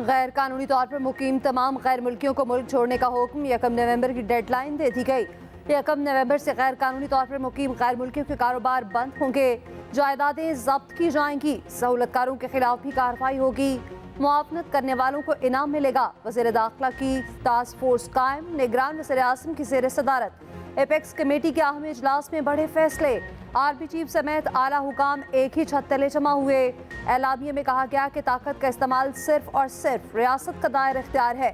गैर कानूनी तौर पर मुकीम तमाम गैर मुल्कियों को मुल्क छोड़ने का हुक्म 1 नवंबर की डेडलाइन दे दी गई। 1 नवंबर से गैर कानूनी तौर पर मुकीम गैर मुल्कियों के कारोबार बंद होंगे, जायदादें जब्त की जाएंगी, सहूलतकारों के खिलाफ भी कार्रवाई होगी, मुआवनत करने वालों को इनाम मिलेगा। वज़ीर दाखिला की टास्क फोर्स कायम, निगरान वज़ीर आज़म की ज़ेर सदारत। एपेक्स कमेटी के अहम इजलास में बड़े फैसले, आर्मी चीफ समेत आला हुकाम एक ही छत तले जमा हुए। एलामिये में कहा गया कि ताकत का इस्तेमाल सिर्फ और सिर्फ रियासत का दायर इख्तियार है,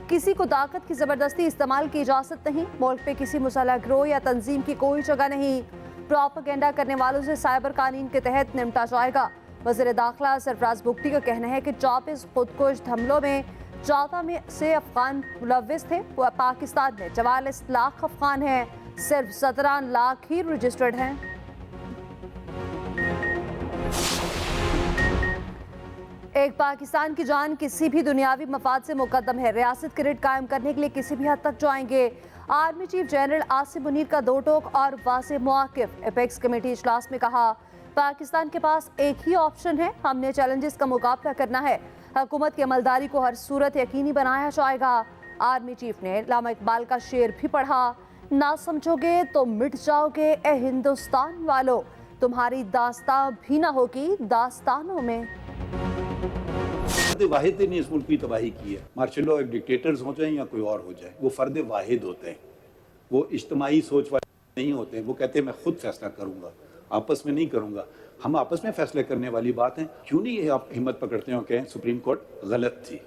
किसी को ताकत की ज़बरदस्ती इस्तेमाल की इजाज़त नहीं। मुल्क पे किसी मुसल्लह गिरोह या तंजीम की कोई जगह नहीं। प्रोपेगेंडा करने वालों से साइबर कानून के तहत निपटा जाएगा। वज़ीर दाखिला सरफराज बुगटी का कहना है कि 24 खुदकुश हमलों में 14 में से अफगान मुलव्विस थे। पाकिस्तान में 44 लाख अफगान हैं, सिर्फ 17 लाख ही रजिस्टर्ड हैं। एक पाकिस्तान की जान किसी भी दुनियावी मफाद से मुकद्दम है। रियासत की रिट कायम करने के लिए किसी भी हद तक जाएंगे। Army chief general Asim Munir का दो टोक और वाज़ेह मौक़िफ़। एपेक्स कमेटी इजलास में कहा, पाकिस्तान के पास एक ही ऑप्शन है, हमने चैलेंजेस का मुकाबला करना है। हुकूमत की अमलदारी को हर सूरत यकीनी बनाया जाएगा। आर्मी चीफ ने अल्लामा इकबाल का शेर भी पढ़ा, ना समझोगे तो मिट जाओगे ए हिंदुस्तान वालों, तुम्हारी दास्तां भी ना होगी दास्तानों में। फर्द वाहिद ने इस मुल्क की तबाही की है। मार्शल लॉ एक डिक्टेटर्स हो जाए या कोई और हो जाए, वो फर्द वाहिद होते हैं, वो इज्तिमाई सोच वाले नहीं होते। वो कहते हैं मैं खुद फैसला करूंगा, आपस में नहीं करूंगा। हम आपस में फैसले करने वाली बात है। क्यों नहीं आप हिम्मत पकड़ते हो कहें सुप्रीम कोर्ट गलत थी,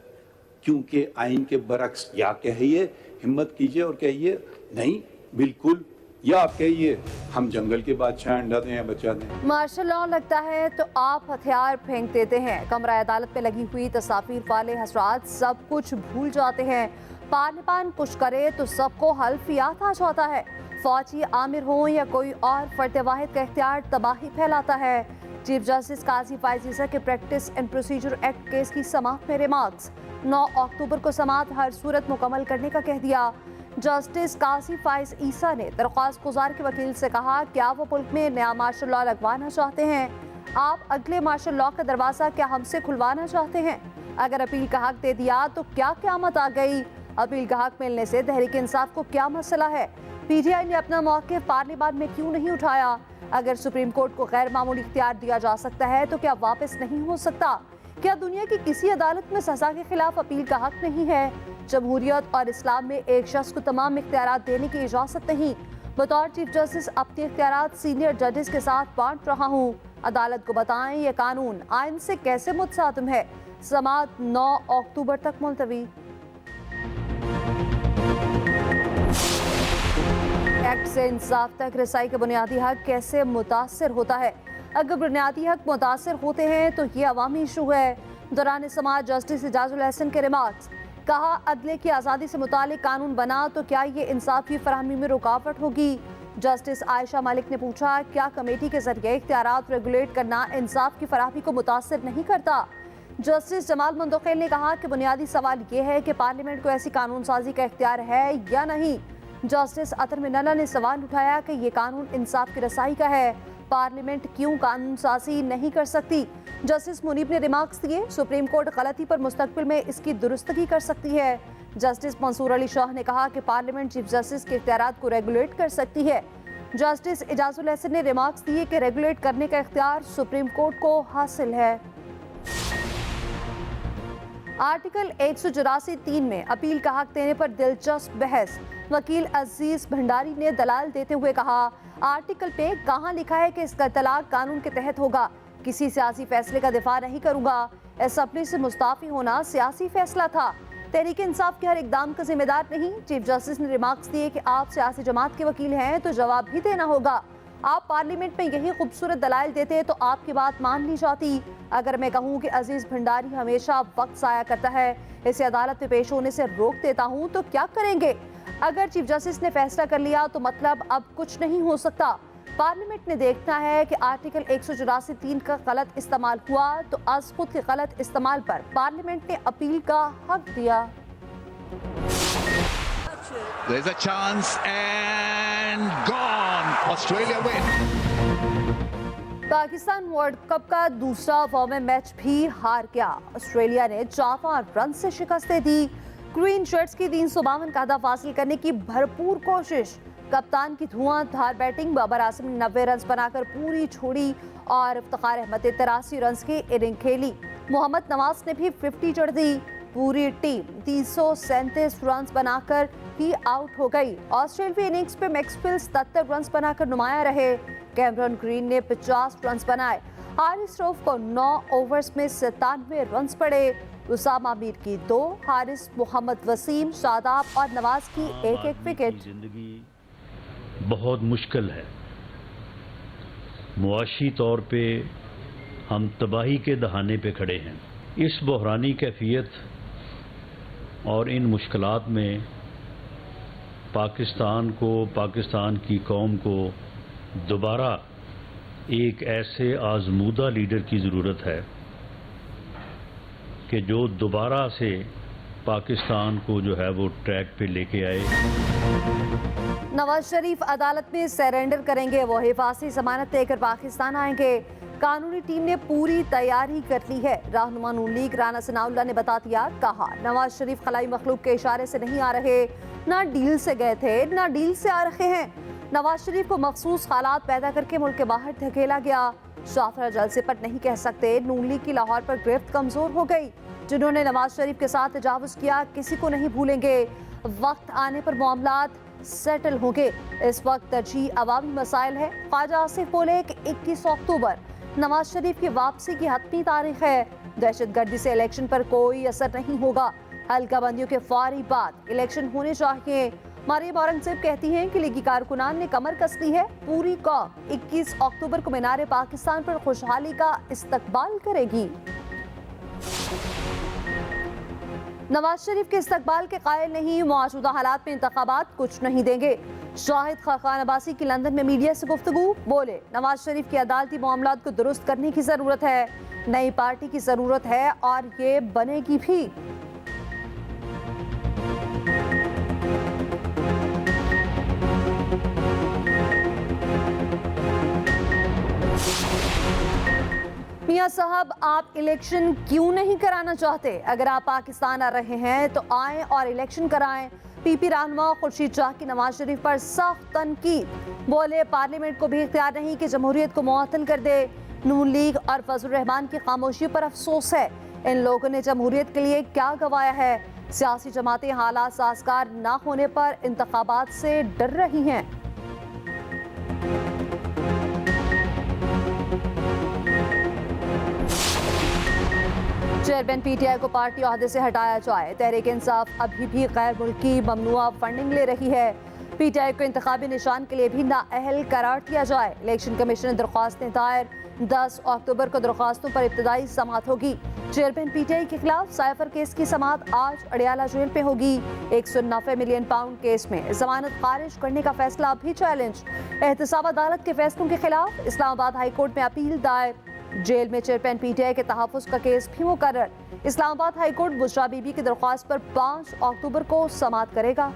क्योंकि आइन के बरक्स या कहिए, हिम्मत कीजिए और कहिए नहीं बिल्कुल, या आप कहिए हम जंगल के बादशाह अंडा दें या बचा दें। मार्शल लॉ लगता है तो आप हथियार फेंक देते हैं। कमरा अदालत में लगी हुई तस्वीर वाले हसरात सब कुछ भूल जाते हैं। पान कुछ करे तो सबको हल्फ याद आ जाता है। फौजी आमिर हो या कोई और, फर्द वाहिद का इख्तियार तबाही फैलाता है। चीफ जस्टिस काजी फायज ईसा के practice and procedure act case की समाअत में रिमार्क्स। 9 अक्टूबर को समाअत हर सूरत मुकम्मल करने का कह दिया। जस्टिस काजी फायज ईसा ने दरख्वास्त गुजार के वकील से कहा, क्या वो मुल्क में नया मार्शल लॉ लगवाना चाहते हैं? आप अगले मार्शल लॉ का दरवाज़ा क्या हमसे खुलवाना चाहते हैं? अगर अपील का हक दे दिया तो क्या क़यामत आ गई? अपील का हक मिलने से तहरीक इंसाफ को क्या मसला है? पीटीआई ने अपना मौक़िफ़ पार्लियामेंट में क्यों नहीं उठाया? अगर सुप्रीम कोर्ट को गैर मामूली इख्तियार दिया जा सकता है तो क्या वापस नहीं हो सकता? क्या दुनिया की किसी अदालत में सजा के खिलाफ अपील का हक नहीं है? जमहूरियत और इस्लाम में एक शख्स को तमाम इख्तियारात देने की इजाज़त नहीं। बतौर चीफ जस्टिस अपने इख्तियारात सीनियर जजेस के साथ बांट रहा हूँ। अदालत को बताएं ये कानून आइन से कैसे मुतसादिम है। समाअत 9 अक्टूबर तक मुलतवी। एक्ट से इंसाफ तक रसाई का बुनियादी हक कैसे मुतासर होता है? अगर बुनियादी हक मुतासर होते हैं तो ये अवामी इशू है। दौरान समाअत जस्टिस इजाजुल हसन के रिमार्क्स, कहा अदले की आज़ादी से मुतालिक कानून बना तो क्या ये इंसाफ की फराहमी में रुकावट होगी? जस्टिस आयशा मलिक ने पूछा, क्या कमेटी के जरिए इख्तियारात रेगुलेट करना इंसाफ की फराहमी को मुतासर नहीं करता? जस्टिस जमाल मुंतकिल ने कहा कि बुनियादी सवाल ये है कि पार्लियामेंट को ऐसी कानून साजी का इख्तियार है या नहीं। जस्टिस अतर मिनल्ला ने सवाल उठाया कि ये कानून इंसाफ की रसाई का है, पार्लियामेंट क्यों कानून साजी नहीं कर सकती? जस्टिस मुनीब ने रिमार्क्स दिए, सुप्रीम कोर्ट गलती पर मुस्तकबिल में इसकी दुरुस्तगी कर सकती है। जस्टिस मंसूर अली शाह ने कहा कि पार्लियामेंट चीफ जस्टिस के इख्तियारात को रेगुलेट कर सकती है। जस्टिस इजाजुल हसन ने रिमार्क्स दिए कि रेगुलेट करने का इख्तियार सुप्रीम कोर्ट को हासिल है। आर्टिकल 184(3) में अपील का हक देने पर दिलचस्प बहस। वकील अजीज भंडारी ने दलाल देते हुए कहा, आर्टिकल पे कहाँ लिखा है कि इसका तलाक कानून के तहत होगा? किसी सियासी फैसले का दिफा नहीं करूंगा। असेंबली से मुस्ताफी होना सियासी फैसला था, तहरीक इंसाफ के हर इकदाम का जिम्मेदार नहीं। चीफ जस्टिस ने रिमार्क्स दिए कि आप सियासी जमात के वकील हैं तो जवाब भी देना होगा। आप पार्लियामेंट में यही खूबसूरत दलाइल देते तो आपकी बात मान ली जाती। अगर मैं कहूँ कि अजीज भंडारी हमेशा वक्त ज़ाया करता है, इसे अदालत में पेश होने से रोक देता हूँ, तो क्या करेंगे? अगर चीफ जस्टिस ने फैसला कर लिया तो मतलब अब कुछ नहीं हो सकता। पार्लियामेंट ने देखना है कि आर्टिकल 184(3) का गलत इस्तेमाल हुआ तो अज खुद के गलत इस्तेमाल पर पार्लियामेंट ने अपील का हक दिया। There's a chance and gone. Australia win. Pakistan world cup का दूसरा फॉर्मेट मैच भी हार गया। ऑस्ट्रेलिया ने 4 रन से शिकस्त दे दी। ग्रीन शर्ट्स की 352 का हदफ हासिल करने की भरपूर कोशिश। कप्तान की धुआंधार बैटिंग, बाबर आजम ने 90 रन बनाकर पूरी छोड़ी और इफ्तिखार अहमद ने 83 रन की इनिंग खेली। मोहम्मद नवाज ने भी 50 जड़ दी। पूरी टीम 337 रन बनाकर ही आउट हो गई। ऑस्ट्रेलियाई इनिंग्स पे मैक्सवेल 77 रन बनाकर नुमाया रहे। कैमरन ग्रीन ने 50 रन बनाए। हारिस रऊफ को 9 ओवर्स में 97 रन पड़े। उसामा मीर की 2, हारिस, मोहम्मद वसीम, शादाब और नवाज की एक विकेट। जिंदगी बहुत मुश्किल है। मुआशी तौर पे हम तबाही के दहाने पे खड़े हैं। इस बहरानी कैफियत और इन मुश्किलात में पाकिस्तान को, पाकिस्तान की कौम को दोबारा एक ऐसे आजमूदा लीडर की ज़रूरत है कि जो दोबारा से पाकिस्तान को जो है वो ट्रैक पे लेके आए। नवाज शरीफ अदालत में सरेंडर करेंगे। वो हिफाजती जमानत लेकर पाकिस्तान आएंगे। कानूनी टीम ने पूरी तैयारी कर ली है। रहनुमा नून लीग राना सनाउल्लाह ने बता दिया, कहा नवाज शरीफ खलाई मखलूक के इशारे से नहीं आ रहे, ना डील से गए थे, ना डील से आ रहे हैं। नवाज शरीफ को मखसूस हालात पैदा करके मुल्क के बाहर धकेला गया। शाफरा जल्द से पट नहीं कह सकते। नून लीग की लाहौर पर गिरफ्त कमजोर हो गई। जिन्होंने नवाज शरीफ के साथ तजावुज किया किसी को नहीं भूलेंगे। वक्त आने पर मामलात सेटल होंगे। इस वक्त तरजीह अवामी मसाइल है। ख्वाजा आसिफ बोले कि 21 अक्टूबर नवाज शरीफ की वापसी की हतमी तारीख है। दहशतगर्दी से इलेक्शन पर कोई असर नहीं होगा। हल्का बंदियों के फौरी बाद इलेक्शन होने चाहिए। मरियम औरंगजेब कहती हैं कि लीगी कारकुनान ने कमर कस ली है। पूरी कौम 21 अक्टूबर को मीनार पाकिस्तान पर खुशहाली का इस्तकबाल करेगी। नवाज शरीफ के इस्तकबाल के कायल नहीं। मौजूदा हालात में इंतखाबात कुछ नहीं देंगे। शाहिद खान अब्बासी की लंदन में मीडिया से गुफ्तगू, बोले नवाज शरीफ की अदालती मामलात को दुरुस्त करने की जरूरत है। नई पार्टी की जरूरत है और ये बनेगी भी। मियां साहब, आप इलेक्शन क्यों नहीं कराना चाहते? अगर आप पाकिस्तान आ रहे हैं तो आएं और इलेक्शन कराएं। पीपी रहनुमा खुर्शीद शाह की नवाज शरीफ पर सख्त तनकीद, बोले पार्लियामेंट को भी इख्तियार नहीं कि जमहूरियत को मुअत्तल कर दे। नून लीग और फजल रहमान की खामोशी पर अफसोस है। इन लोगों ने जमहूरियत के लिए क्या गवाया है? सियासी जमातें हालात साजगार न होने पर इंतखाबात से डर रही हैं। चेयरमैन पीटीआई को पार्टी ओहदे से हटाया जाए। तहरीक इंसाफ अभी भी गैर मुल्की ममनुआ फंडिंग ले रही है। पीटीआई को इंतखाबी निशान के लिए भी नाअहल करार दिया जाए। इलेक्शन कमीशन ने दरख्वास्तें दायर। 10 अक्टूबर को दरख्वास्तों पर इब्तदाई समाअत होगी। चेयरमैन पीटीआई के खिलाफ साइफर केस की समाअत आज अडियाला जेल पे होगी। 190 मिलियन पाउंड केस में जमानत खारिज करने का फैसला भी चैलेंज। एहतसाब अदालत के फैसलों के खिलाफ इस्लामाबाद हाई कोर्ट में अपील दायर। जेल में चेयरमैन पीटीआई के तहफ़्फ़ुज़ का केस भी मुकर्रर। इस्लामाबाद हाई कोर्ट बुशरा बीबी की दरख्वास्त पर 5 अक्टूबर को समाअत करेगा।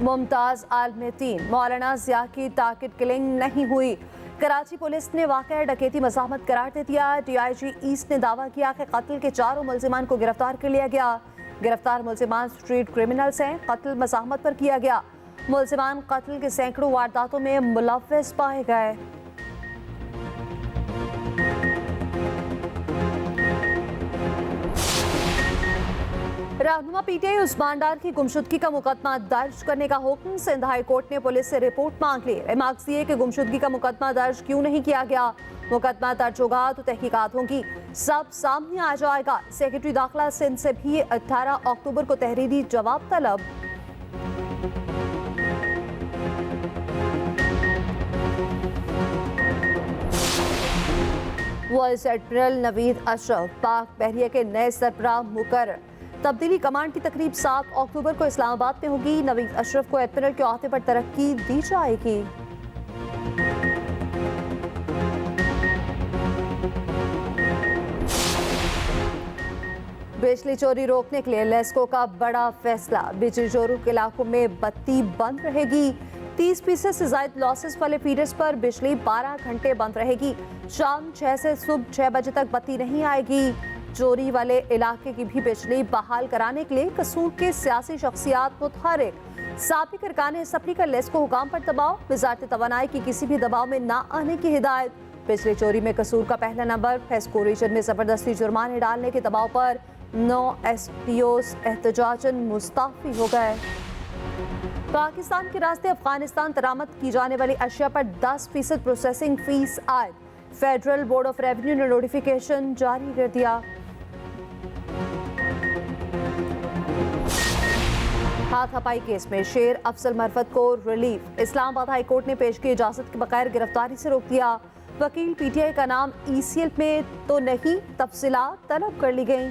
मुमताज आलम-ए-दीन, मौलाना जिया की टारगेट किलिंग नहीं हुई। कराची पुलिस ने वाक़या डकैती मज़ाहमत करार दे दिया। डीआईजी ईस्ट ने दावा किया कि कत्ल के 4 मुल्ज़िमान को गिरफ्तार कर लिया गया। गिरफ्तार मुल्ज़िमान स्ट्रीट क्रिमिनल्स हैं। कत्ल मज़ाहमत पर किया गया। मुल्ज़िमान कत्ल के सैकड़ों वारदातों में मुलव्वस पाए गए। रहनुमा पीटीआई उस्मान डार की गुमशुदगी का मुकदमा दर्ज करने का हुक्म। सिंध हाई कोर्ट ने पुलिस से रिपोर्ट मांग ली। रिमार्क्स दिए कि गुमशुदगी का मुकदमा दर्ज क्यों नहीं किया गया। मुकदमा दर्ज होगा तो तहकीकात होंगी, सब सामने आ जाएगा। सेक्रेटरी दाखिला सिंध से भी 18 अक्टूबर को तहरीरी जवाब तलब। वाइस एडमिरल नवीद अशरफ पाक बहरिया के नए सरबराह मुकर्रर। तब्दीली कमांड की तकरीब 7 अक्टूबर को इस्लामाबाद में होगी। नवीद अशरफ को एडमिरल के ओहदे पर तरक्की दी जाएगी। बिजली चोरी रोकने के लिए लेस्को का बड़ा फैसला। बिजली चोरों के इलाकों में बत्ती बंद रहेगी। 30% से ज्यादा लॉसेस वाले फीडर्स पर बिजली 12 घंटे बंद रहेगी। शाम 6 से सुबह 6 बजे तक बत्ती नहीं आएगी। चोरी वाले इलाके की भी बिजली बहाल कराने के लिए कसूर के सियासी शख्सियात मुतहरिक। साबिक अरकान असम्बली का लेस्को हुकाम पर दबाव। वजारत तवानाई की किसी भी दबाव में ना आने की हिदायत। बिजली चोरी में कसूर का पहला नंबर। फेस्को रीजन में जबरदस्ती जुर्माने डालने के दबाव पर 9 SPOs एहतजाजन मुस्तफी हो गए। पाकिस्तान के रास्ते अफगानिस्तान तरामद की जाने वाली अशिया पर 10% प्रोसेसिंग फीस आयद। फेडरल बोर्ड ऑफ रेवेन्यू ने नोटिफिकेशन जारी कर दिया। हाथापाई केस में शेर अफजल मरफत को रिलीफ। इस्लामाबाद हाई कोर्ट ने पेशगी इजाजत के बगैर गिरफ्तारी से रोक दिया। वकील PTI का नाम ECL में तो नहीं, तफसीलात तलब कर ली गई।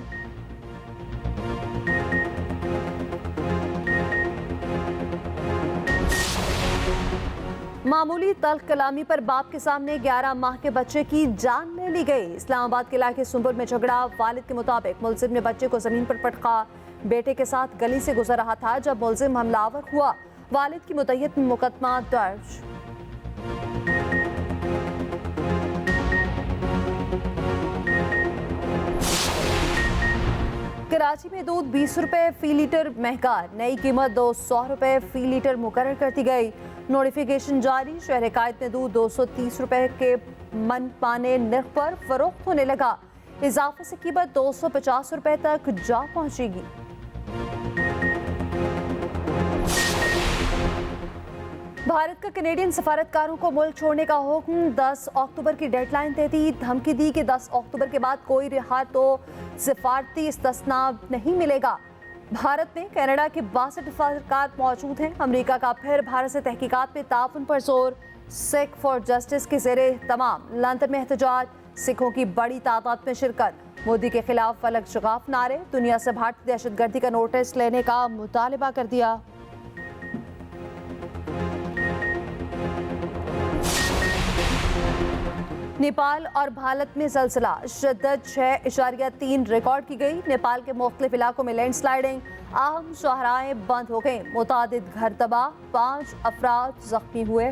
मामूली तल्ख कलामी पर बाप के सामने 11 माह के बच्चे की जान ले ली गई। इस्लामाबाद के इलाके सुंबुर में झगड़ा। वालिद के मुताबिक मुलजिम ने बच्चे को जमीन पर पटका। बेटे के साथ गली से गुजर रहा था जब मुलजिम हमलावर हुआ। वालिद की मुद्दत में मुकदमा दर्ज। कराची में दूध 20 रुपए फी लीटर महंगा। नई कीमत 200 रुपए फी लीटर मुकर्रर कर दी गई। नोटिफिकेशन जारी। शहर कायद में दूध 230 रुपए के मनमाने नर्ख पर फरोख्त होने लगा। इजाफे से कीमत 250 रुपए तक जा पहुंचेगी। भारत का कनेडियन सफारतकारों को मुल्क छोड़ने का हुक्म। 10 अक्टूबर की डेडलाइन दे दी। धमकी दी कि 10 अक्टूबर के बाद कोई रिहा तो सिफारती इस्तिस्ना नहीं मिलेगा। भारत में कनाडा के 62 सफारतकार मौजूद हैं। अमेरिका का फिर भारत से तहकीकात में ताउन पर जोर। सिख फॉर जस्टिस के ज़ेरे तमाम लंदन में एहतजाज। सिखों की बड़ी तादाद में शिरकत। मोदी के खिलाफ फलक शगाफ नारे। दुनिया से भारतीय दहशतगर्दी का नोटिस लेने का मुतालबा कर दिया। नेपाल और भारत में ज़लज़ला। शिद्दत 6.3 रिकॉर्ड की गई। नेपाल के मुख्तलिफ इलाकों में लैंडस्लाइडिंग। अहम शाहराएं बंद हो गईं। मुतादिद घर तबाह। 5 अफराद जख्मी हुए।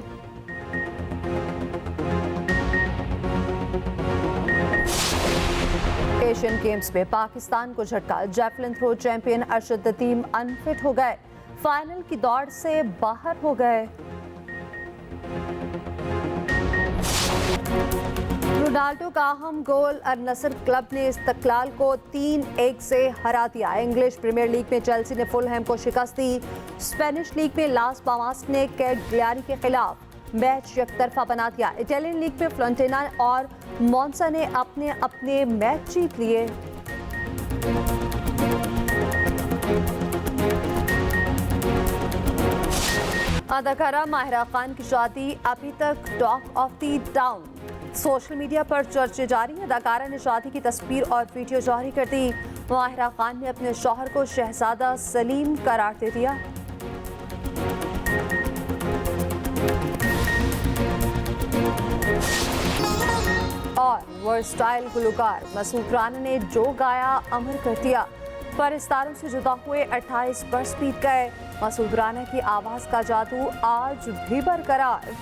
एशियन गेम्स में पाकिस्तान को झटका। Javelin throw champion Arshad Nadeem unfit हो गए। फाइनल की दौड़ से बाहर हो गए। रोनाल्डो का अहम गोल। अल नसर क्लब ने इस्तक्लाल को 3-1 से हरा दिया। इंग्लिश प्रीमियर लीग में चेल्सी ने फुलहैम को शिकस्त दी। स्पेनिश लीग में लास पामास ने कैग्लियारी के खिलाफ मैच एकतरफा बना दिया। इटालियन लीग में फ्लोरेंटीना और मोन्सा ने अपने अपने मैच जीत लिए। अदाकारा माहिरा खान की शादी अभी तक talk of the town. Social media पर चर्चे जारी। अदाकारा ने शादी की तस्वीर और वीडियो जारी कर दी। माहिरा खान ने अपने शौहर को शहजादा सलीम करार दे दिया। और वर्सटाइल गुलकार मसूद राना ने जो गाया अमर कर दिया। परस्तारों से जुदा हुए 28 बरस बीत गए। मसूद राना की आवाज का जादू आज भी बरकरार।